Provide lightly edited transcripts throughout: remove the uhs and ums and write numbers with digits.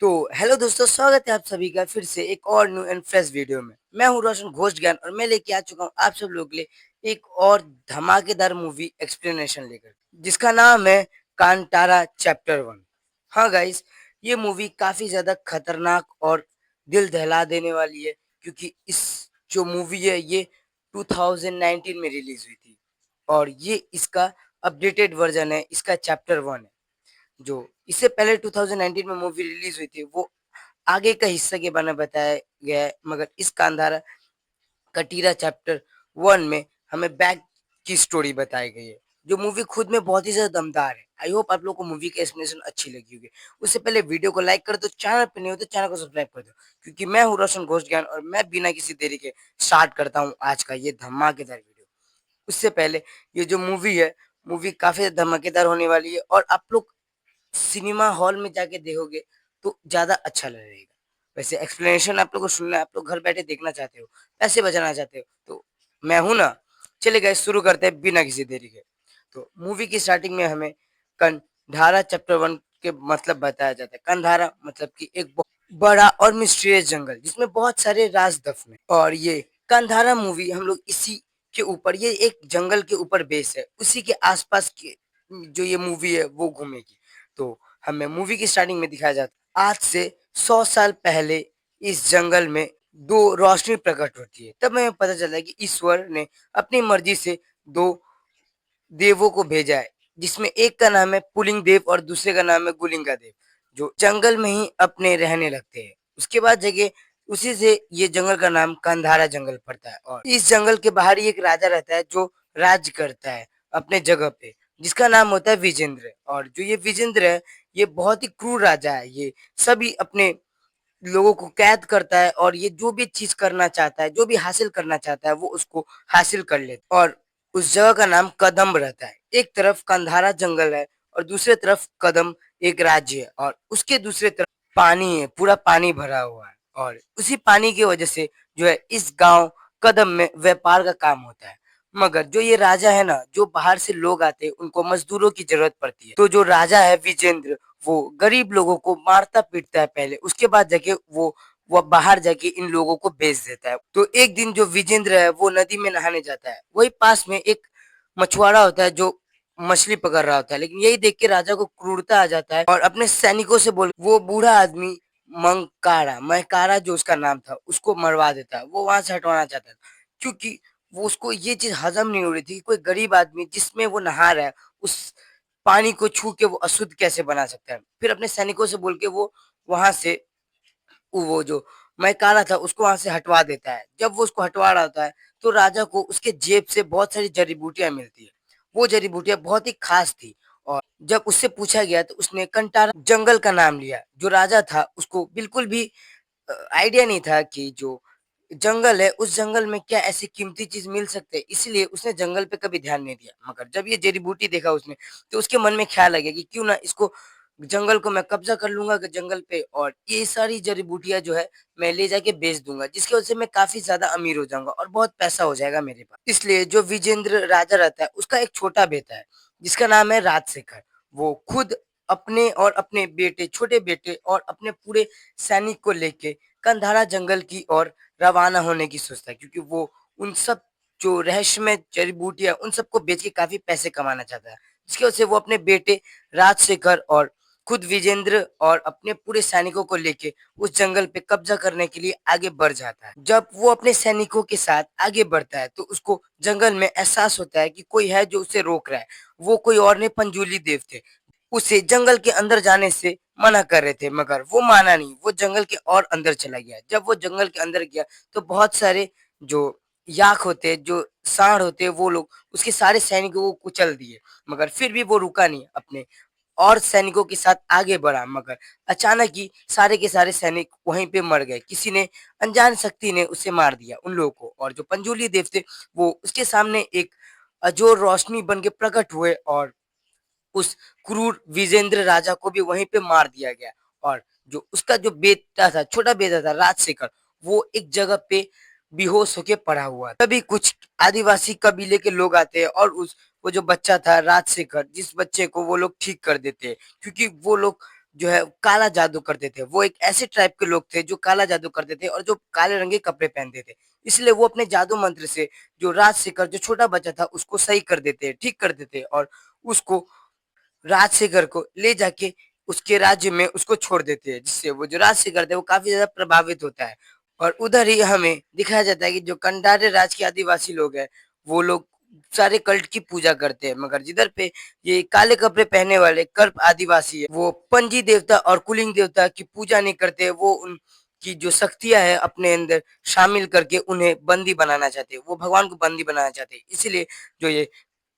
तो हेलो दोस्तों, स्वागत है आप सभी का फिर से एक और न्यू एंड फ्रेश वीडियो में। मैं हूं रोशन घोष ज्ञान और मैं लेके आ चुका हूं आप सब लोगों के लिए एक और धमाकेदार मूवी एक्सप्लेनेशन लेकर, जिसका नाम है कांतारा चैप्टर 1। हाँ गाइस, ये मूवी काफी ज्यादा खतरनाक और दिल दहला देने वाली है, क्योंकि इस जो मूवी है ये 2019 में रिलीज हुई थी और ये इसका अपडेटेड वर्जन है, इसका चैप्टर 1 है। जो इससे पहले 2019 में मूवी रिलीज हुई थी वो आगे का हिस्सा के बारे में बताया गया है, मगर इस कांधारा कटीरा चैप्टर 1 में हमें बैक की स्टोरी बताई गई है, जो मूवी खुद में बहुत ही ज्यादा दमदार है। आई होप आप लोगों को मूवी की एक्सप्लेनेशन अच्छी लगी होगी। उससे पहले वीडियो को लाइक कर दो, चैनल पर नहीं हो तो चैनल को सब्सक्राइब कर दो, क्योंकि मैं हूँ रोशन घोष ज्ञान और मैं बिना किसी देरी के स्टार्ट करता हूँ आज का ये धमाकेदार वीडियो। उससे पहले ये जो मूवी है, मूवी काफी धमाकेदार होने वाली है और आप लोग सिनेमा हॉल में जाके देखोगे तो ज्यादा अच्छा लगेगा। वैसे एक्सप्लेनेशन आप लोग को सुनना है, आप लोग घर बैठे देखना चाहते हो, पैसे बचाना चाहते हो, तो मैं हूं ना। चलिए गाइस, शुरू करते हैं बिना किसी देरी के। तो मूवी की स्टार्टिंग में हमें कंधारा चैप्टर 1 के मतलब बताया जाता है। कंधारा मतलब कि एक बहुत बड़ा और मिस्टीरियस जंगल जिसमें बहुत सारे राज दफन है, और ये कंधारा मूवी हम लोग इसी के ऊपर, ये एक जंगल के ऊपर बेस है, उसी के आसपास के जो ये मूवी है वो घूमेगी। तो हमें मूवी की स्टार्टिंग में दिखाया जाता है आज से 100 साल पहले इस जंगल में दो रोशनी प्रकट होती है। तब हमें पता चलता है कि ईश्वर ने अपनी मर्जी से दो देवों को भेजा है, जिसमें एक का नाम है पुलिंग देव और दूसरे का नाम है गुलिंगा देव, जो जंगल में ही अपने रहने लगते हैं। उसके बाद जगह उसी से ये जंगल का नाम कंधारा जंगल पड़ता है, और इस जंगल के बाहर ही एक राजा रहता है जो राज करता है अपने जगह पे, जिसका नाम होता है विजेंद्र। और जो ये विजेंद्र है, ये बहुत ही क्रूर राजा है। ये सभी अपने लोगों को कैद करता है और ये जो भी चीज करना चाहता है, जो भी हासिल करना चाहता है, वो उसको हासिल कर लेता है। और उस जगह का नाम कदम रहता है। एक तरफ कंधारा जंगल है और दूसरे तरफ कदम एक राज्य है, और उसके दूसरे तरफ पानी है, पूरा पानी भरा हुआ है। और उसी पानी की वजह से जो है इस गांव कदम में व्यापार का काम होता है। मगर जो ये राजा है ना, जो बाहर से लोग आते हैं उनको मजदूरों की जरूरत पड़ती है, तो जो राजा है विजेंद्र, वो गरीब लोगों को मारता पीटता है पहले, उसके बाद जाके वो बाहर जाके इन लोगों को बेच देता है। तो एक दिन जो विजेंद्र है वो नदी में नहाने जाता है, वही पास में एक मछुआरा होता है जो मछली पकड़ रहा होता है। लेकिन यही देख के राजा को क्रूरता आ जाता है और अपने सैनिकों से बोल वो बूढ़ा आदमी मंकारा महकारा जो उसका नाम था उसको मरवा देता है। वो वहां से हटवाना चाहता था, क्योंकि वो उसको ये चीज हजम नहीं हो रही थी कि कोई गरीब आदमी जिसमें वो नहा रहा है उस पानी को छू के वो अशुद्ध कैसे बना सकता है। फिर अपने सैनिकों से बोल के वो वहां से वो जो मैकाना था उसको वहां से हटवा देता है। जब वो उसको हटवा रहा होता है तो राजा को उसके जेब से बहुत सारी जड़ी बूटियां मिलती है। वो जड़ी बूटियां बहुत ही खास थी, और जब उससे पूछा गया तो उसने कंटारा जंगल का नाम लिया। जो राजा था उसको बिल्कुल भी आइडिया नहीं था कि जो जंगल है उस जंगल में क्या ऐसी कीमती चीज मिल सकते हैं, इसलिए उसने जंगल पे कभी ध्यान नहीं दिया। मगर जब ये जड़ी बूटी देखा उसने, तो उसके मन में ख्याल आ गया कि क्यों ना इसको जंगल को मैं कब्जा कर लूंगा जंगल पे, और ये सारी जड़ी बूटियां जो है मैं ले जाके बेच दूंगा, जिसकी वजह से मैं काफी ज्यादा अमीर हो जाऊंगा और बहुत पैसा हो जाएगा मेरे पास। इसलिए जो विजेंद्र राजा रहता है उसका एक छोटा बेटा है जिसका नाम है राजशेखर। वो खुद अपने और अपने बेटे, छोटे बेटे और अपने पूरे सैनिक को लेके कंधारा जंगल की ओर रवाना होने की सोचता है, क्योंकि वो उन सब जो रहस्यमय जड़ी बूटियां उन सबको बेच के काफी पैसे कमाना चाहता है। जिसकी वजह से वो अपने बेटे राजशेखर और खुद विजेंद्र और अपने पूरे सैनिकों को लेके उस जंगल पे कब्जा करने के लिए आगे बढ़ जाता है। जब वो अपने सैनिकों के साथ आगे बढ़ता है तो उसको जंगल में एहसास होता है कि कोई है जो उसे रोक रहा है। वो कोई और नहीं, पंजूली देव थे। उसे जंगल के अंदर जाने से मना कर रहे थे, मगर वो माना नहीं, वो जंगल के और अंदर चला गया। जब वो जंगल के अंदर गया तो बहुत सारे जो याक होते, जो सांड होते, वो लोग उसके सारे सैनिकों को कुचल दिए। मगर फिर भी वो रुका नहीं, अपने और सैनिकों के साथ आगे बढ़ा। मगर अचानक ही सारे के सारे सैनिक वहीं पे मर गए। किसी ने, अनजान शक्ति ने उसे मार दिया उन लोगों को। और जो पंजूली देव थे वो उसके सामने एक अजोर रोशनी बन के प्रकट हुए, और उस क्रूर विजेंद्र राजा को भी वहीं पे मार दिया गया। और जो उसका जो बेटा था, छोटा बेटा था राजशेखर, वो एक जगह पे बेहोश होके पड़ा हुआ था। तभी कुछ आदिवासी कबीले के लोग आते हैं और उस वो जो बच्चा था राजशेखर, जिस बच्चे को वो लोग ठीक कर देते हैं, क्योंकि वो लोग जो है काला जादू करते थे। वो एक ऐसे टाइप के लोग थे जो काला जादू करते थे और जो काले रंग के कपड़े पहनते थे। इसलिए वो अपने जादू मंत्र से जो राजशेखर जो छोटा बच्चा था उसको सही कर देते, ठीक कर देते और उसको राजशेखर को ले जाके उसके राज्य में उसको छोड़ देते हैं, जिससे वो जो राजशेखर थे वो काफी ज्यादा प्रभावित होता है। और उधर ही हमें दिखाया जाता है कि जो कंडारे राज के आदिवासी लोग हैं वो लोग सारे कल्ट की पूजा करते हैं, मगर जिधर पे ये काले कपड़े पहने वाले कर्प आदिवासी है वो पंजी देवता और कुलिंग देवता की पूजा नहीं करते। वो उनकी जो शक्तियां है अपने अंदर शामिल करके उन्हें बंदी बनाना चाहते हैं, वो भगवान को बंदी बनाना चाहते हैं। इसीलिए जो ये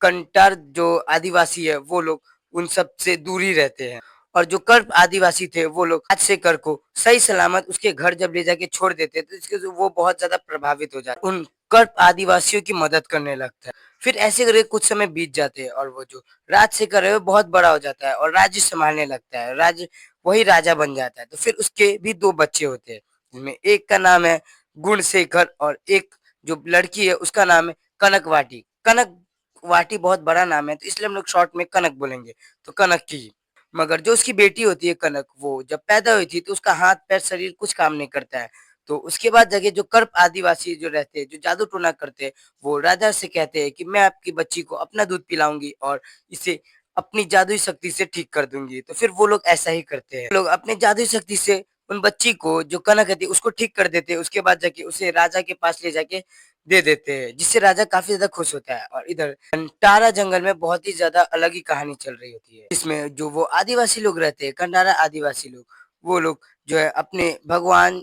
कंटार जो आदिवासी है वो लोग उन सब से दूर ही रहते हैं। और जो कर्प आदिवासी थे वो लोग राजशेखर को सही सलामत उसके घर जब ले जाके छोड़ देते तो इसके वो बहुत ज्यादा प्रभावित हो जाते, उन कर्प आदिवासियों की मदद करने लगता है। फिर ऐसे करके कुछ समय बीत जाते हैं और वो जो राजशेखर है वो बहुत बड़ा हो जाता है और राज्य संभालने लगता है, राज्य वही राजा बन जाता है। तो फिर उसके भी दो बच्चे होते हैं, जिनमें एक का नाम है गुणशेखर और एक जो लड़की है उसका नाम है कनक वाटी। कनक वाटी बहुत बड़ा नाम है तो इसलिए हम लोग शॉर्ट में कनक बोलेंगे, तो कनक की। मगर जो उसकी बेटी होती है कनक, वो जब पैदा हुई थी तो उसका हाथ पैर शरीर कुछ काम नहीं करता है। तो उसके बाद जाके जो कर्प आदिवासी जो रहते हैं जो जादू टोना करते हैं वो राजा से कहते हैं कि मैं आपकी बच्ची को अपना दूध पिलाऊंगी और इसे अपनी जादुई शक्ति से ठीक कर दूंगी। तो फिर वो लोग ऐसा ही करते हैं, लोग अपनी जादुई शक्ति से उन बच्ची को जो कनक है उसको ठीक कर देते हैं। उसके बाद जाके उसे राजा के पास ले जाके दे देते हैं, जिससे राजा काफी ज्यादा खुश होता है। और इधर कंटारा जंगल में बहुत ही ज्यादा अलग ही कहानी चल रही होती है, इसमें जो वो आदिवासी लोग रहते हैं कंटारा आदिवासी लोग, वो लोग जो है अपने भगवान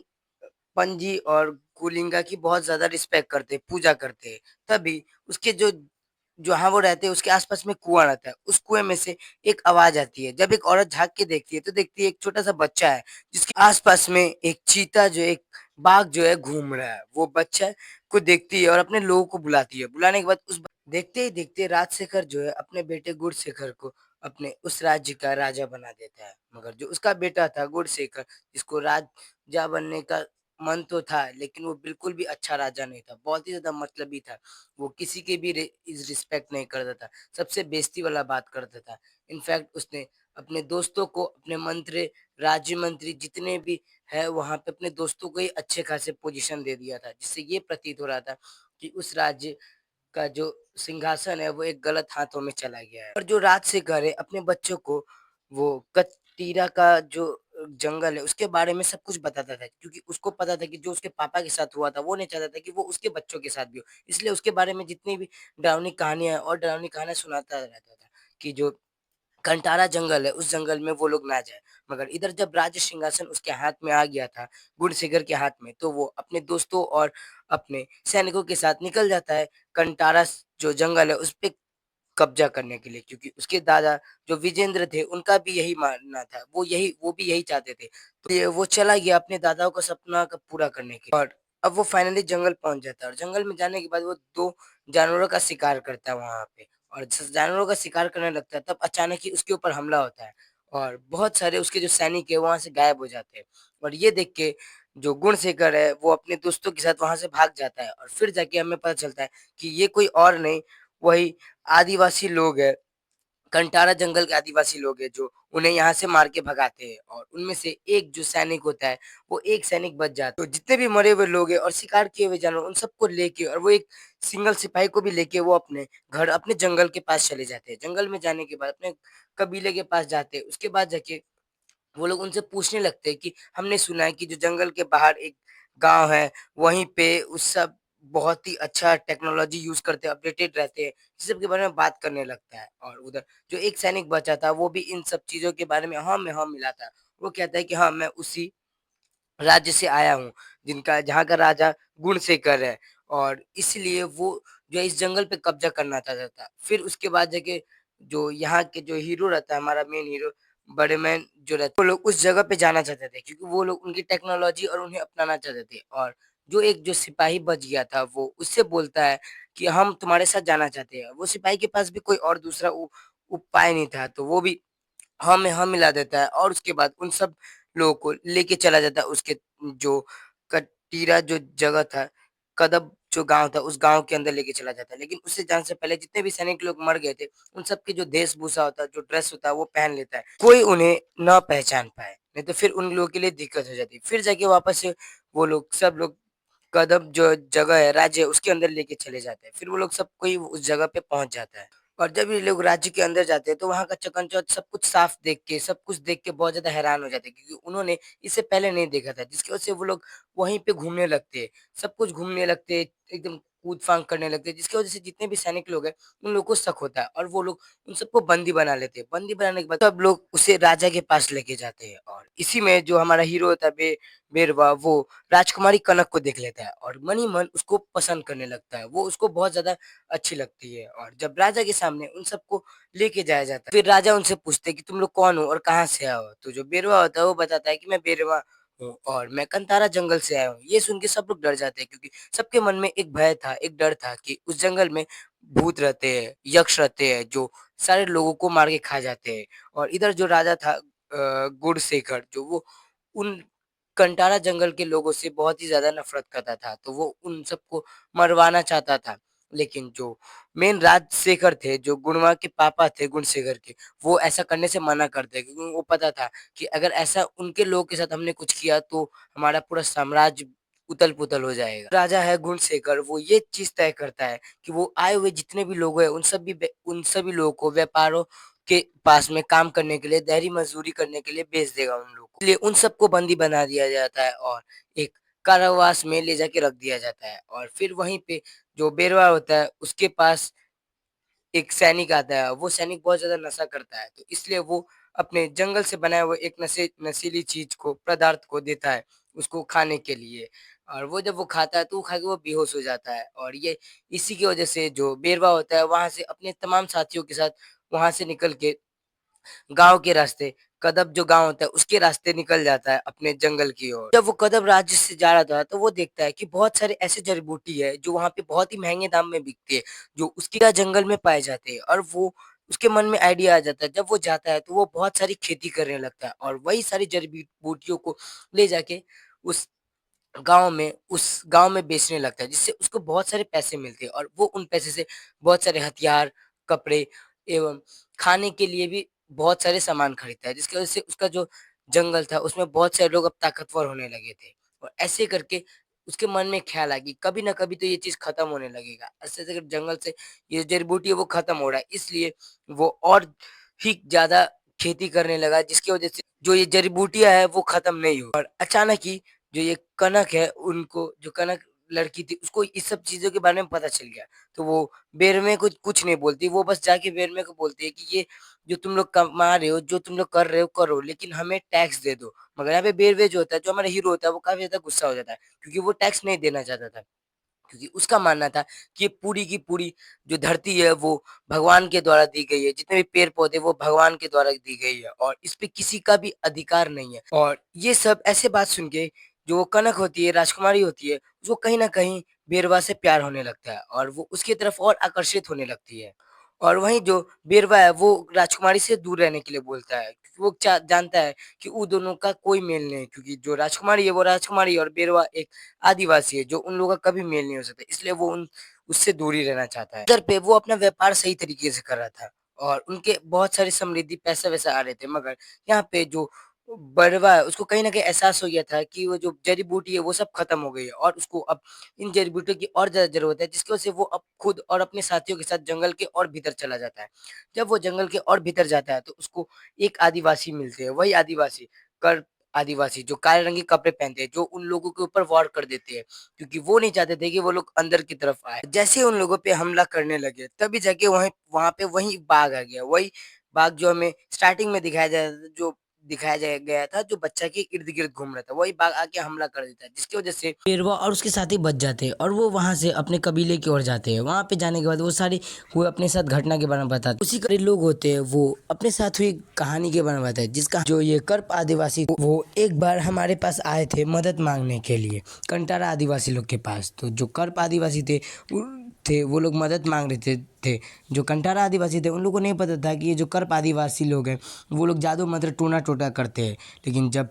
पंजी और कुलिंगा की बहुत ज्यादा रिस्पेक्ट करते हैं, पूजा करते हैं। तभी उसके जो जहाँ वो रहते हैं उसके आसपास में कुआं रहता है, उस कुएं में से एक आवाज आती है। जब एक औरत झांक के देखती है तो देखती है एक छोटा सा बच्चा है जिसके आसपास में एक चीता जो एक बाघ जो है घूम रहा है। वो बच्चा को देखती है और अपने लोगों को बुलाती है। बुलाने के बाद देखते ही देखते राजशेखर जो है अपने बेटे गुणशेखर को अपने उस राज्य का राजा बना देता है। मगर जो उसका बेटा था गुणशेखर, जिसको राजा बनने का मन तो था लेकिन वो बिल्कुल भी अच्छा राजा नहीं था, बहुत ही ज्यादा मतलबी था। वो किसी के भी रिस्पेक्ट नहीं करता था, सबसे बेइज्जती वाला बात करता था। इनफैक्ट उसने अपने दोस्तों को, अपने मंत्री, राज्य मंत्री जितने भी है वहां पे अपने दोस्तों को ही अच्छे खासे पोजीशन दे दिया था, जिससे ये प्रतीत हो रहा था कि उस राज्य का जो सिंहासन है वो एक गलत हाथों में चला गया है। और जो राजशेखर है अपने बच्चों को वो कटीरा का जो जंगल है उसके बारे में सब कुछ बताता था, क्योंकि उसको पता था कि जो उसके पापा के साथ हुआ था वो नहीं चाहता था कि वो उसके बच्चों के साथ भी हो। इसलिए उसके बारे में जितनी भी डरावनी कहानियां और डरावनी कहानियां सुनाता रहता था कि जो कंटारा जंगल है उस जंगल में वो लोग ना जाए। मगर इधर जब राज्य सिंहासन उसके हाथ में आ गया था, गुणसेगर के हाथ में, तो वो अपने दोस्तों और अपने सैनिकों के साथ निकल जाता है कंटारा जो जंगल है उस पे कब्जा करने के लिए, क्योंकि उसके दादा जो विजेंद्र थे उनका भी यही मानना था, वो भी यही चाहते थे। तो ये वो चला गया अपने दादाओं का सपना का पूरा करने के लिए। और अब वो फाइनली जंगल पहुंच जाता है और जंगल में जाने के बाद वो दो जानवरों का शिकार करता है वहां पे। और जानवरों का शिकार करने लगता है तब अचानक ही उसके ऊपर हमला होता है और बहुत सारे उसके जो सैनिक है वहां से गायब हो जाते हैं। और ये देख के जो गुणशेखर है वो अपने दोस्तों के साथ वहां से भाग जाता है और फिर जाके हमें पता चलता है कि ये कोई और नहीं, वही आदिवासी लोग हैं, कंटारा जंगल के आदिवासी लोग हैं जो उन्हें यहाँ से मार के भगाते हैं। और उनमें से एक जो सैनिक होता है वो एक सैनिक बच जाता है। तो जितने भी मरे हुए लोग हैं और शिकार किए हुए जानवर उन सबको लेके और वो एक सिंगल सिपाही को भी लेके वो अपने घर अपने जंगल के पास चले जाते हैं। जंगल में जाने के बाद अपने कबीले के पास जाते हैं। उसके बाद जाके वो लोग उनसे पूछने लगते हैं कि हमने सुना है कि जो जंगल के बाहर एक गांव है, वहीं पे उस सब बहुत ही अच्छा टेक्नोलॉजी यूज करते हैं, अपडेटेड रहते हैं, इस सब के बारे में बात करने लगता है। और उधर जो एक सैनिक बचा था वो भी इन सब चीजों के बारे में हाँ में हाँ मिलाता है। वो कहता है कि हाँ मैं उसी राज्य से आया हूँ जिनका जहाँ का राजा गुणशेखर है और इसलिए वो जो है इस जंगल पे कब्जा करना चाहता था। फिर उसके बाद जाके जो यहाँ के जो हीरो रहता है, हमारा मेन हीरो बड़े मैन जो रहते, वो लोग उस जगह पे जाना चाहते थे क्योंकि वो लोग उनकी टेक्नोलॉजी और उन्हें अपनाना चाहते थे। और जो एक जो सिपाही बच गया था वो उससे बोलता है कि हम तुम्हारे साथ जाना चाहते हैं। वो सिपाही के पास भी कोई और दूसरा उपाय नहीं था, तो वो भी हाँ में हाँ मिला देता है और उसके बाद उन सब लोगों को लेके चला जाता है उसके जो कटीरा जो जगह था, कदम जो गाँव था उस गाँव के अंदर लेके चला जाता है। लेकिन उससे जाने से पहले जितने भी सैनिक लोग मर गए थे, उन सबके जो वेशभूषा होता है, जो ड्रेस होता है वो पहन लेता है। कोई उन्हें ना पहचान पाए, नहीं तो फिर उन लोगों के लिए दिक्कत हो जाती है। फिर जाके वापस से वो लोग सब लोग कदम जो जगह है, राज्य है, उसके अंदर लेके चले जाते हैं। फिर वो लोग सब कोई उस जगह पे पहुँच जाता है। और जब ये लोग राज्य के अंदर जाते हैं तो वहाँ का चकाचौंध सब कुछ साफ देख के, सब कुछ देख के बहुत ज़्यादा हैरान हो जाते हैं क्योंकि उन्होंने इससे पहले नहीं देखा था, जिसकी वजह से वो लोग वहीं पे घूमने लगते हैं, सब कुछ घूमने लगते हैं, एकदम कूद-फान करने लगते हैं, जिसकी वजह से जितने भी सैनिक लोग हैं, उन लोगों को शक होता है और वो लोग उन सबको बंदी बना लेते हैं। बंदी बनाने के बाद सब लोग उसे राजा के पास लेके जाते हैं और इसी में जो हमारा हीरो होता है बेरवा, वो राजकुमारी कनक को देख लेता है और मन ही मन उसको पसंद करने लगता है। वो उसको बहुत ज़्यादा अच्छी लगती है और जब राजा के सामने उन सबको लेके जाया जाता है, फिर राजा उनसे पूछते हैं कि तुम लोग कौन हो और कहाँ से आए हो? तो जो बेरवा होता है वो बताता है कि मैं बेरवा हूँ और मैं कंतारा जंगल से आया हूँ। ये सुन के सब लोग डर जाते हैं क्योंकि सबके मन में एक भय था, एक डर था कि उस जंगल में भूत रहते हैं, यक्ष रहते हैं जो सारे लोगों को मार के खा जाते हैं। और इधर जो राजा था गुणशेखर, जो वो उन कंटारा जंगल के लोगों से बहुत ही ज़्यादा नफ़रत करता था, तो वो उन सबको मरवाना चाहता था। लेकिन जो मेन राजशेखर थे, जो गुणवा के पापा थे गुणशेखर के, वो ऐसा करने से मना करते क्योंकि उनको पता था कि अगर ऐसा उनके लोगों के साथ हमने कुछ किया तो हमारा पूरा साम्राज्य उथल-पुथल हो जाएगा। राजा है गुणशेखर, वो ये चीज़ तय करता है कि वो आए हुए जितने भी लोग हैं उन सभी लोगों को व्यापारों के पास में काम करने के लिए, दिहाड़ी मज़दूरी करने के लिए भेज देगा उन लोगों को। इसलिए उन सबको बंदी बना दिया जाता है और एक कारावास में ले जाके रख दिया जाता है और फिर वहीं पे जो बेरवा होता है उसके पास एक सैनिक आता है, वो सैनिक बहुत ज़्यादा नशा करता है, तो इसलिए वो अपने जंगल से बनाए हुए एक नशीली चीज़ को पदार्थ को देता है, उसको खाने के लिए और वो जब वो खाता है तो वो खा के वो बेहोश हो जाता है और ये इसी की वज़ह से जो बेरवा होता है वहाँ से अपने तमाम साथियों के साथ वहाँ से निकल के गाँव के रास्ते कदम जो गाँव होता है उसके रास्ते निकल जाता है अपने जंगल की ओर। जब वो कदम राज्य से जा रहा था तो वो देखता है कि बहुत सारे ऐसे जड़ी-बूटी है जो वहाँ पे बहुत ही महँगे दाम में बिकती है, जो उसके जंगल में पाए जाते हैं और वो उसके मन में आइडिया आ जाता है। जब वो जाता है तो वो बहुत सारी खेती करने लगता है और वही सारी जड़ी बूटियों को ले जाके उस उस गाँव में बेचने लगता है, जिससे उसको बहुत सारे पैसे मिलते हैं और वो उन पैसे से बहुत सारे हथियार, कपड़े एवं खाने के लिए भी बहुत सारे सामान खरीदता है, जिसकी वजह से उसका जो जंगल था, उसमें बहुत सारे लोग अब ताकतवर होने लगे थे और ऐसे करके उसके मन में ख़्याल आ कि कभी न कभी तो ये चीज़ खत्म होने लगेगा। ऐसे-ऐसे करके जंगल से ये जड़ी-बूटी है वो खत्म हो रहा है, इसलिए वो और ही ज़्यादा खेती करने लगा, जिसकी वजह से जो ये जड़ी-बूटियाँ हैं वो खत्म नहीं हुई और अचानक ही जो ये कनक है उनको जो कनक लड़की थी उसको इस सब चीज़ों के बारे में पता चल गया। तो वो बेरमे को कुछ नहीं बोलती, वो बस जाके बेरमे को बोलती है कि ये जो तुम लोग कमा रहे हो, जो तुम लोग कर रहे हो करो, लेकिन हमें टैक्स दे दो। मगर यहाँ पे बेरवे जो होता है, जो हमारा हीरो होता है, वो काफ़ी ज़्यादा गुस्सा हो जाता है क्योंकि वो टैक्स नहीं देना चाहता था। क्योंकि उसका मानना था कि ये पूरी की पूरी जो धरती है वो भगवान के द्वारा दी गई है, जितने भी पेड़-पौधे वो भगवान के द्वारा दी गई है और इस पे किसी का भी अधिकार नहीं है। और ये सब ऐसे बात सुन के जो कनक होती है, राजकुमारी होती है, उसको कहीं न कहीं बेरवा से प्यार होने लगता है और वो उसकी तरफ और आकर्षित होने लगती है। और वहीं जो बेरवा है वो राजकुमारी से दूर रहने के लिए बोलता है क्योंकि वो चा जानता है कि वो दोनों का कोई मेल नहीं है क्योंकि जो राजकुमारी है वो राजकुमारी है और बेरवा एक आदिवासी है जो उन लोगों का कभी मेल नहीं हो सकता, इसलिए वो उन उससे दूर ही रहना चाहता है। इधर पे वो अपना व्यापार सही तरीके से कर रहा था और उनके बहुत सारी समृद्धि पैसा-वैसा आ रहे थे मगर यहाँ पे जो बड़वा है उसको कहीं न कहीं एहसास हो गया था कि वो जो जड़ी-बूटी है वो सब खत्म हो गई है और उसको अब इन जड़ी-बूटियों की और ज़्यादा ज़रूरत है जिसकी वजह से वो अब खुद और अपने साथियों के साथ जंगल के और भीतर चला जाता है। जब वो जंगल के और भीतर जाता है तो उसको एक आदिवासी मिलते हैं, वही आदिवासी कर आदिवासी जो काले रंग के कपड़े पहनते हैं, जो उन लोगों के ऊपर वार कर देते हैं, क्योंकि वो नहीं चाहते थे कि वो लोग अंदर की तरफ आए। जैसे ही उन लोगों पे हमला करने लगे, तभी जाके वहाँ पे वही बाघ आ गया। वही बाघ जो हमें स्टार्टिंग में दिखाया जा गया था, जो बच्चा के इर्द-गिर्द घूम रहा था, वही बाघ आके हमला कर देता है, जिसकी वजह से पेड़वा और उसके साथी बच जाते हैं और वो वहाँ से अपने कबीले की ओर जाते हैं। वहाँ पे जाने के बाद वो अपने साथ घटना के बारे में बताते हैं। उसी का लोग होते हैं वो अपने साथ हुई कहानी के बारे में बताते हैं, जिसका जो ये कर्प आदिवासी वो एक बार हमारे पास आए थे मदद मांगने के लिए कंटारा आदिवासी लोग के पास। तो जो कर्प आदिवासी थे वो लोग मदद मांग रहे थे। जो कंटारा आदिवासी थे उन लोगों को नहीं पता था कि ये जो कर्प आदिवासी लोग हैं वो लोग जादू मंत्र टोना टोटा करते हैं। लेकिन जब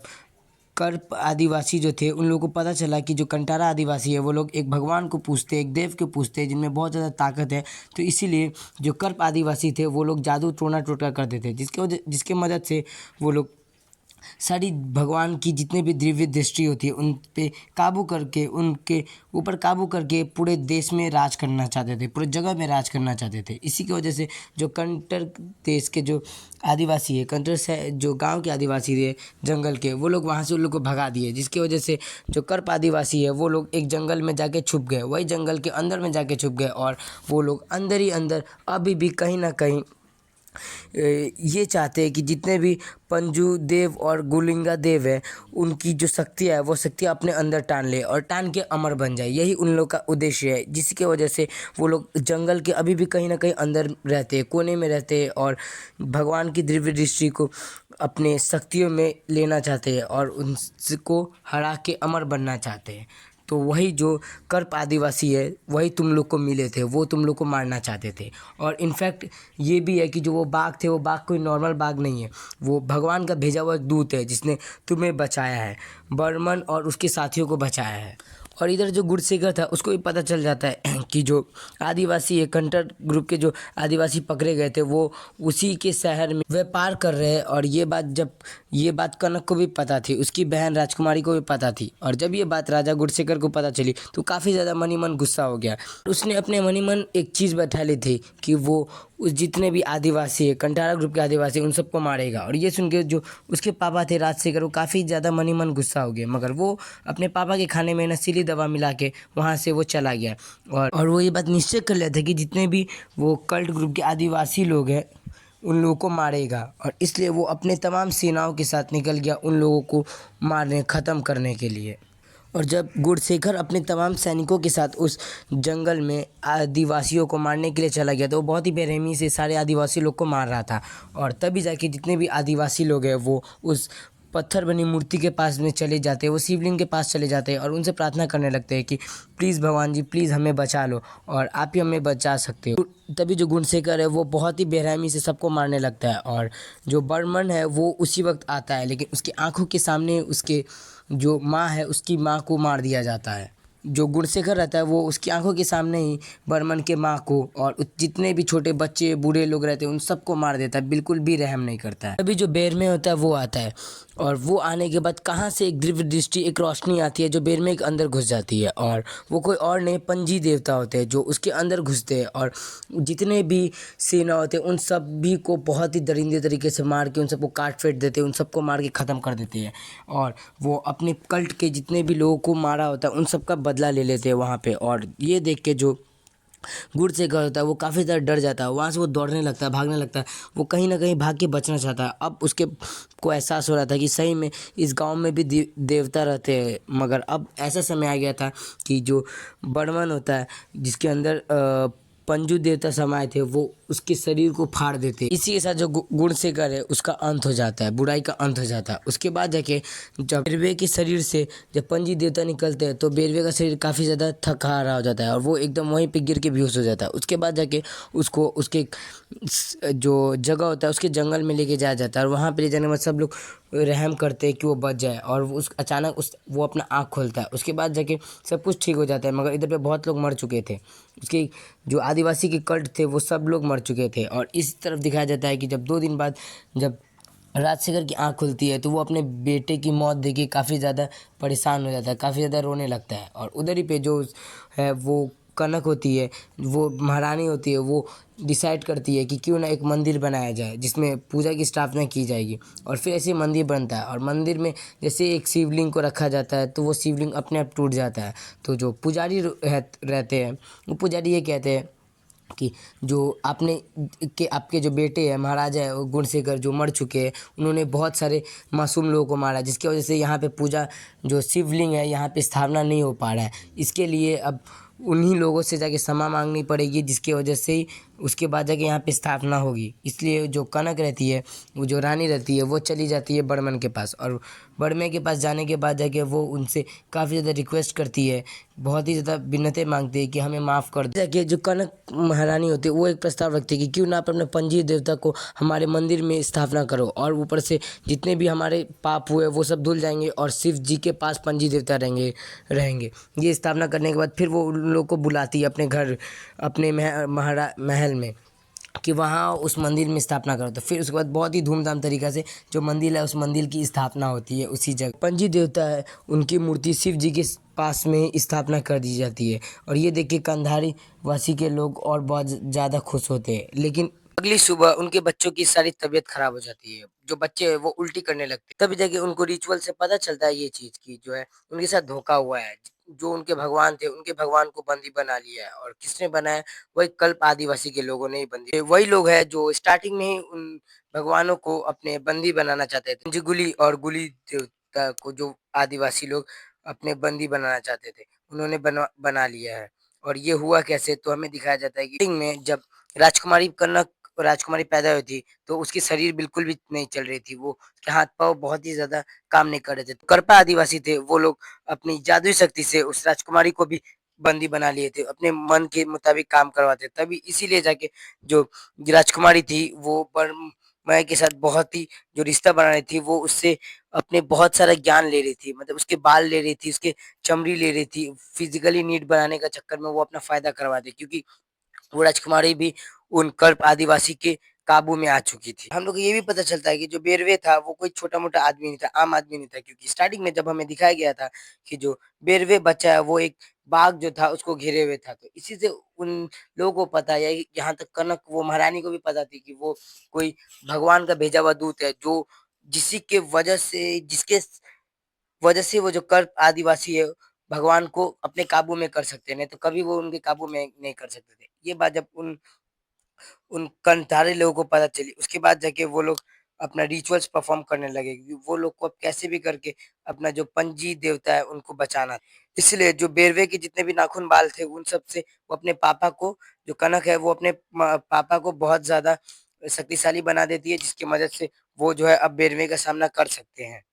कर्प आदिवासी जो थे उन लोगों को पता चला कि जो कंटारा आदिवासी है वो लोग एक भगवान को पूजते, एक देव को पूजते हैं जिनमें बहुत ज़्यादा ताकत है। तो इसीलिए जो कर्प आदिवासी थे वो लोग जादू टोना टोटका करते थे, जिसके मदद से वो लोग सारी भगवान की जितने भी दिव्य दृष्टि होती है उन पे काबू करके, उनके ऊपर काबू करके पूरे देश में राज करना चाहते थे, पूरे जगह में राज करना चाहते थे। इसी की वजह से जो कंटर देश के जो आदिवासी है, कंटर से जो गांव के आदिवासी थे जंगल के, वो लोग वहाँ से उन लोग को भगा दिए, जिसकी वजह से जो कर्प आदिवासी है वो लोग एक जंगल में जाके छुप गए, वही जंगल के अंदर में जाके छुप गए। और वो लोग अंदर ही अंदर अभी भी कहीं ना कहीं ये चाहते हैं कि जितने भी पंजू देव और गुलिंगा देव है उनकी जो शक्ति है वो शक्ति अपने अंदर टान ले और टान के अमर बन जाए। यही उन लोग का उद्देश्य है, जिसकी वजह से वो लोग जंगल के अभी भी कहीं ना कहीं अंदर रहते हैं, कोने में रहते हैं और भगवान की दिव्य दृष्टि को अपने शक्तियों में लेना चाहते हैं और उनको हरा के अमर बनना चाहते हैं। तो वही जो कर्प आदिवासी है वही तुम लोग को मिले थे, वो तुम लोग को मारना चाहते थे। और इनफैक्ट ये भी है कि जो वो बाघ थे वो बाघ कोई नॉर्मल बाघ नहीं है, वो भगवान का भेजा हुआ एक दूत है जिसने तुम्हें बचाया है, बर्मन और उसके साथियों को बचाया है। और इधर जो गुड़सेकर था उसको भी पता चल जाता है कि जो आदिवासी है, कंटर ग्रुप के जो आदिवासी पकड़े गए थे वो उसी के शहर में व्यापार कर रहे हैं। और ये बात कनक को भी पता थी, उसकी बहन राजकुमारी को भी पता थी। और जब ये बात राजा गुड़सेकर को पता चली तो काफ़ी ज़्यादा मन ही मन गुस्सा हो गया। उसने अपने मन ही मन एक चीज़ बैठा ली थी कि वो उस जितने भी आदिवासी है, कंटारा ग्रुप के आदिवासी, उन सबको मारेगा। और ये सुन के जो उसके पापा थे राजशेखर, वो काफ़ी ज़्यादा मन ही मन गुस्सा हो गए, मगर वो अपने पापा के खाने में नशीली दवा मिला के वहाँ से वो चला गया। और वो ये बात निश्चय कर लिया था कि जितने भी वो कल्ट ग्रुप के आदिवासी लोग हैं उन लोगों को मारेगा। और इसलिए वो अपने तमाम सेनाओं के साथ निकल गया उन लोगों को मारने, ख़त्म करने के लिए। और जब गुड़शेखर अपने तमाम सैनिकों के साथ उस जंगल में आदिवासियों को मारने के लिए चला गया तो वो बहुत ही बेरहमी से सारे आदिवासी लोग को मार रहा था। और तभी जाके जितने भी आदिवासी लोग हैं वो उस पत्थर बनी मूर्ति के पास में चले जाते हैं, वो शिवलिंग के पास चले जाते हैं और उनसे प्रार्थना करने लगते हैं कि प्लीज़ भगवान जी, प्लीज़ हमें बचा लो और आप ही हमें बचा सकते हो। तभी जो गुणशेखर है वो बहुत ही बेरहमी से सबको मारने लगता है। और जो बर्मन है वो उसी वक्त आता है, लेकिन उसकी आंखों के सामने उसके जो माँ है उसकी माँ को मार दिया जाता है। जो गुणशेखर रहता है वो उसकी आंखों के सामने ही बर्मन के माँ को और जितने भी छोटे बच्चे बूढ़े लोग रहते हैं उन सबको मार देता है, बिल्कुल भी रहम नहीं करता है। अभी जो बेरमे होता है वो आता है और वो आने के बाद कहाँ से एक दिव्य दृष्टि, एक रोशनी आती है जो बेरमे के अंदर घुस जाती है। और वो कोई और नहीं, पंजी देवता होते हैं जो उसके अंदर घुसते हैं और जितने भी सेना होते हैं उन सभी को बहुत ही दरिंदे तरीके से मार के उन सबको काट फेंट देते हैं, उन सबको मार के ख़त्म कर देते हैं। और वो अपने कल्ट के जितने भी लोगों को मारा होता है उन सबका बदला ले लेते हैं वहाँ पे। और ये देख के जो गुड़शेखर होता है वो काफ़ी ज़्यादा डर जाता है, वहाँ से वो दौड़ने लगता है, भागने लगता है, वो कहीं ना कहीं भाग के बचना चाहता है। अब उसके को एहसास हो रहा था कि सही में इस गांव में भी देवता रहते हैं, मगर अब ऐसा समय आ गया था कि जो बर्मन होता है जिसके अंदर पंजू देवता समाये थे वो उसके शरीर को फाड़ देते। इसी के साथ जो गुणशेखर है उसका अंत हो जाता है, बुराई का अंत हो जाता है। उसके बाद जाके जब बेरवे के शरीर से जब पंजी देवता निकलते हैं तो बेरवे का शरीर काफ़ी ज़्यादा थका हारा हो जाता है और वो एकदम वहीं पे गिर के बेहोश हो जाता है। उसके बाद जाके उसको उसके जो जगह होता है उसके जंगल में लेके जाया जाता है और वहाँ पे ले जाने के बाद सब लोग रहम करते हैं कि वो बच जाए। और अचानक वो अपना आँख खोलता है, उसके बाद जाके सब कुछ ठीक हो जाता है। मगर इधर पे बहुत लोग मर चुके थे, उसके जो आदिवासी के कल्ट थे वो सब लोग मर चुके थे। और इस तरफ दिखाया जाता है कि जब 2 दिन बाद जब राजशेखर की आँख खुलती है तो वो अपने बेटे की मौत देख के काफ़ी ज़्यादा परेशान हो जाता है, काफ़ी ज़्यादा रोने लगता है। और उधर ही पे जो है वो कनक होती है, वो महारानी होती है, वो डिसाइड करती है कि क्यों ना एक मंदिर बनाया जाए जिसमें पूजा की स्थापना की जाएगी। और फिर ऐसे मंदिर बनता है और मंदिर में जैसे एक शिवलिंग को रखा जाता है तो वो शिवलिंग अपने आप टूट जाता है। तो जो पुजारी रहते हैं वो पुजारी ये कहते हैं कि जो आपके जो बेटे हैं महाराजा है गुणशेखर जो मर चुके हैं, उन्होंने बहुत सारे मासूम लोगों को मारा, जिसकी वजह से यहाँ पे पूजा जो शिवलिंग है यहाँ पे स्थापना नहीं हो पा रहा है। इसके लिए अब उन्हीं लोगों से जाके क्षमा मांगनी पड़ेगी, जिसकी वजह से ही उसके बाद जाके यहाँ पे स्थापना होगी। इसलिए जो कनक रहती है, वो जो रानी रहती है, वो चली जाती है बर्मन के पास, और बर्मे के पास जाने के बाद जाके वो उनसे काफ़ी ज़्यादा रिक्वेस्ट करती है, बहुत ही ज़्यादा विन्नतें मांगती है कि हमें माफ़ कर दो। जाके जो कनक महारानी होती है वो एक प्रस्ताव रखती है कि क्यों ना आप अपने पंजी देवता को हमारे मंदिर में स्थापना करो, और ऊपर से जितने भी हमारे पाप हुए वो सब धुल जाएंगे और शिव जी के पास पंजी देवता रहेंगे। ये स्थापना करने के बाद फिर वो उन लोग को बुलाती है अपने घर, अपने महल में, कि वहाँ उस मंदिर में स्थापना करो। तो फिर उसके बाद बहुत ही धूमधाम तरीक़ा से जो मंदिर है उस मंदिर की स्थापना होती है उसी जगह। पंजी देवता है, उनकी मूर्ति शिव जी के पास में स्थापना कर दी जाती है, और ये देख के कंधारी वासी के लोग और बहुत ज़्यादा खुश होते हैं। लेकिन अगली सुबह उनके बच्चों की सारी तबीयत खराब हो जाती है, जो बच्चे हैं वो उल्टी करने लगते हैं। तभी जाके उनको रिचुअल से पता चलता है ये चीज़ की जो है उनके साथ धोखा हुआ है। जो उनके भगवान थे, उनके भगवान को बंदी बना लिया है, और किसने बनाया? वही कल्प आदिवासी के लोगों ने ही बंदी, वही लोग हैं जो स्टार्टिंग में ही उन भगवानों को अपने बंदी बनाना चाहते थे। जिगुली और गुली देवता को जो आदिवासी लोग अपने बंदी बनाना चाहते थे, उन्होंने बना लिया है। और ये हुआ कैसे? तो हमें दिखाया जाता है कि स्टार्टिंग में जब राजकुमारी कनक राजकुमारी पैदा हुई थी, तो उसकी शरीर बिल्कुल भी नहीं चल रही थी। वो उसके हाथ-पाँव बहुत ही ज़्यादा काम नहीं कर रहे थे। तो करपा आदिवासी थे, वो लोग अपनी जादुई शक्ति से उस राजकुमारी को भी बंदी बना लिए थे, अपने मन के मुताबिक काम करवाते। तभी इसीलिए जाके जो राजकुमारी थी, वो परमय के साथ बहुत ही जो रिश्ता बना रही थी, वो उससे अपने बहुत सारा ज्ञान ले रही थी। मतलब उसके बाल ले रही थी, उसके चमड़ी ले रही थी। फिज़िकली नीट बनाने का चक्कर में वो अपना फ़ायदा करवाती, क्योंकि वो राजकुमारी भी उन कर्प आदिवासी के काबू में आ चुकी थी। हम लोग को ये भी पता चलता है कि जो बेरवे था वो कोई छोटा-मोटा आदमी नहीं था, आम आदमी नहीं था, क्योंकि स्टार्टिंग में जब हमें दिखाया गया था कि जो बेरवे बच्चा है वो एक बाघ जो था उसको घेरे हुए था। तो इसी से उन लोगों को पता है, यहाँ तक कनक वो महारानी को भी पता थी कि वो कोई भगवान का भेजा हुआ दूत है, जो जिसी के वजह से जिसके वजह से वो जो कर्प आदिवासी है, भगवान को अपने काबू में कर सकते हैं, नहीं तो कभी वो उनके काबू में नहीं कर सकते थे। ये बात जब उन उन कंधारे लोगों को पता चली, उसके बाद जाके वो लोग अपना रिचुअल्स परफॉर्म करने लगे, क्योंकि वो लोग को अब कैसे भी करके अपना जो पंजी देवता है उनको बचाना था। इसलिए जो बेरवे के जितने भी नाखून बाल थे उन सब से वो अपने पापा को, जो कनक है वो अपने पापा को बहुत ज्यादा शक्तिशाली बना देती है, जिसकी मदद से वो जो है अब बेरवे का सामना कर सकते हैं।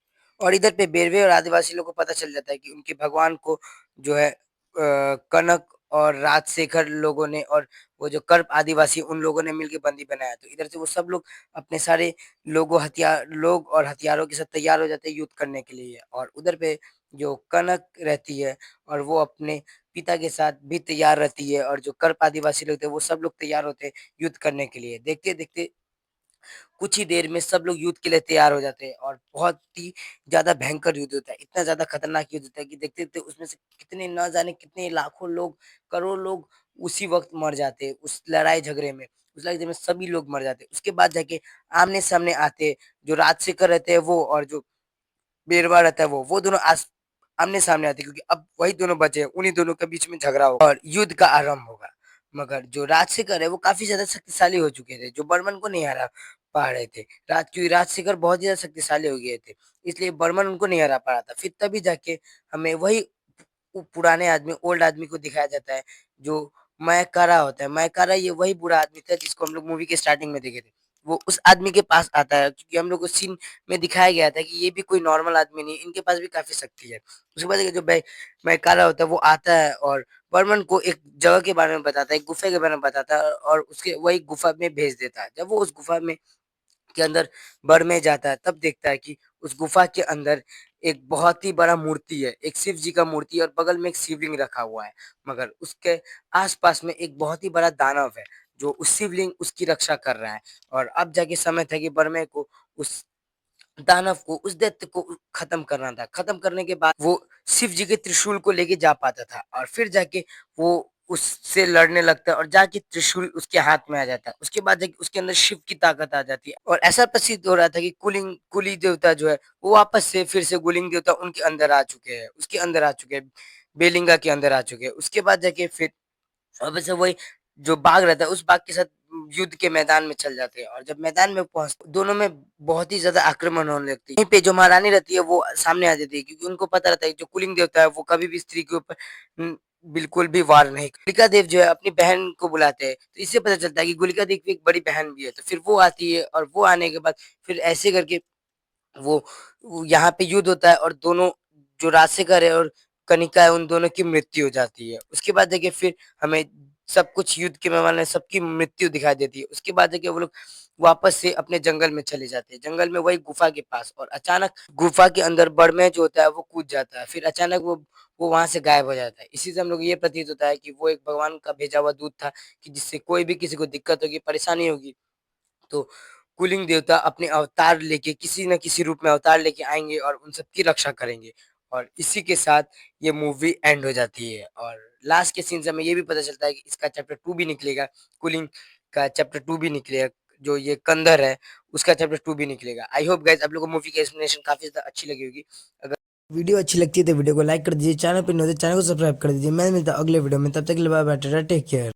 और इधर पे बेरवे और आदिवासी लोगों को पता चल जाता है कि उनके भगवान को जो है कनक और राजशेखर लोगों ने और वो जो कर्प आदिवासी उन लोगों ने मिलके बंदी बनाया। तो इधर से वो सब लोग अपने सारे लोग और हथियारों के साथ तैयार हो जाते हैं युद्ध करने के लिए। और उधर पे जो कनक रहती है और वो अपने पिता के साथ भी तैयार रहती है, और जो कर्प आदिवासी लोग थे वो सब लोग तैयार होते हैं युद्ध करने के लिए। देखते-देखते कुछ ही देर में सब लोग युद्ध के लिए तैयार हो जाते हैं, और बहुत ही ज़्यादा भयंकर युद्ध होता है। इतना ज़्यादा खतरनाक युद्ध होता है कि देखते-देखते उसमें से कितने न जाने कितने लाखों लोग, करोड़ों लोग उसी वक़्त मर जाते हैं उस लड़ाई-झगड़े में। उस लड़ाई-झगड़े में सभी लोग मर जाते हैं। उसके बाद जाके आमने-सामने आते हैं, जो राजशेखर रहते हैं वो और जो बेरवा रहता है वो दोनों आमने-सामने आते हैं, क्योंकि अब वही दोनों बचे हैं, उन्हीं दोनों के बीच में झगड़ा होगा और युद्ध का आरंभ होगा। मगर जो राजशेखर है वो काफ़ी ज़्यादा शक्तिशाली हो चुके थे, जो बर्मन को नहीं हरा पा रहे थे। क्योंकि राजशेखर बहुत ज़्यादा शक्तिशाली हो गए थे, इसलिए बर्मन उनको नहीं हरा पा रहा था। फिर तभी जाके हमें वही पुराने आदमी, ओल्ड आदमी को दिखाया जाता है, जो मैकारा होता है। मैकारा ये वही बूढ़ा आदमी था जिसको हम लोग मूवी के स्टार्टिंग में देखे थे। वो उस आदमी के पास आता है, क्योंकि हम लोग को सीन में दिखाया गया था कि ये भी कोई नॉर्मल आदमी नहीं, इनके पास भी काफ़ी शक्ति है। उसके बाद ये जो मैकारा होता है वो आता है और बर्मन को एक जगह के बारे में बताता है, एक गुफ़ा के बारे में बताता है, और उसके वही गुफ़ा में भेज देता है। जब वो उस गुफ़ा में के अंदर बड़ में जाता है, तब देखता है कि उस गुफा के अंदर एक बहुत ही बड़ा मूर्ति है, एक शिव जी का मूर्ति है, और बगल में एक शिवलिंग रखा हुआ है। मगर उसके आस-पास में एक बहुत ही बड़ा दानव है, जो उस शिवलिंग उसकी रक्षा कर रहा है। और अब जाके समय था कि बर्मे को उस दानव को, उस दैत्य को खत्म करना था। खत्म करने के बाद वो शिव जी के त्रिशूल को लेके जा पाता था, और फिर जाके वो उससे लड़ने लगता है, और जाके त्रिशूल उसके हाथ में आ जाता है। उसके बाद जाके उसके अंदर शिव की ताकत आ जाती है, और ऐसा प्रसिद्ध हो रहा था कि कुली देवता जो है वो वापस से फिर से गुलिंग देवता उनके अंदर आ चुके हैं, उसके अंदर आ चुके हैं, बेलिंगा के अंदर आ चुके हैं। उसके बाद जाके फिर अब से वही जो बाघ रहता है उस बाघ के साथ युद्ध के मैदान में चल जाते हैं, और जब मैदान में पहुंचते दोनों में बहुत ही ज्यादा आक्रमण होने लगती है। यहीं पे जो महारानी रहती है वो सामने आ जाती है, क्योंकि उनको पता रहता है कि जो कुलिंग देवता है वो कभी भी स्त्री के ऊपर बिल्कुल भी वार नहीं। गुलिका देव जो है अपनी बहन को बुलाते हैं, तो इससे पता चलता है कि गुलिका देव की एक बड़ी बहन भी है। तो फिर वो आती है और वो आने के बाद फिर ऐसे करके वो यहाँ पे युद्ध होता है और दोनों जो राशेखर है और कनिका है उन दोनों की मृत्यु हो जाती है। उसके बाद देखिए फिर हमें सब कुछ युद्ध के मैदान में सबकी मृत्यु दिखाई देती है। उसके बाद देखिए वो लोग वापस से अपने जंगल में चले जाते हैं। जंगल में वही गुफा के पास और अचानक गुफा के अंदर बड़मय जो होता है वो कूद जाता है। फिर अचानक वो वहाँ से गायब हो जाता है। इसी से हम लोग ये प्रतीत होता है कि वो एक भगवान का भेजा हुआ दूत था कि जिससे कोई भी किसी को दिक्कत होगी, परेशानी होगी तो कूलिंग देवता अपने अवतार लेके किसी न किसी रूप में अवतार लेके आएँगे और उन सबकी रक्षा करेंगे। और इसी के साथ ये मूवी एंड हो जाती है और लास्ट के सीन से हमें ये भी पता चलता है कि इसका चैप्टर 2 भी निकलेगा, कूलिंग का चैप्टर 2 भी निकलेगा, जो ये कंदर है उसका चैप्टर 2 भी निकलेगा। आई होप गाइस आप लोगों को मूवी की एक्सप्लेनेशन काफ़ी ज़्यादा अच्छी लगी होगी। अगर वीडियो अच्छी लगती है तो वीडियो को लाइक कर दीजिए, चैनल पे नए हो तो चैनल को सब्सक्राइब कर दीजिए। मैं मिलता हूँ अगले वीडियो में, तब तक के लिए bye bye, tata, take care.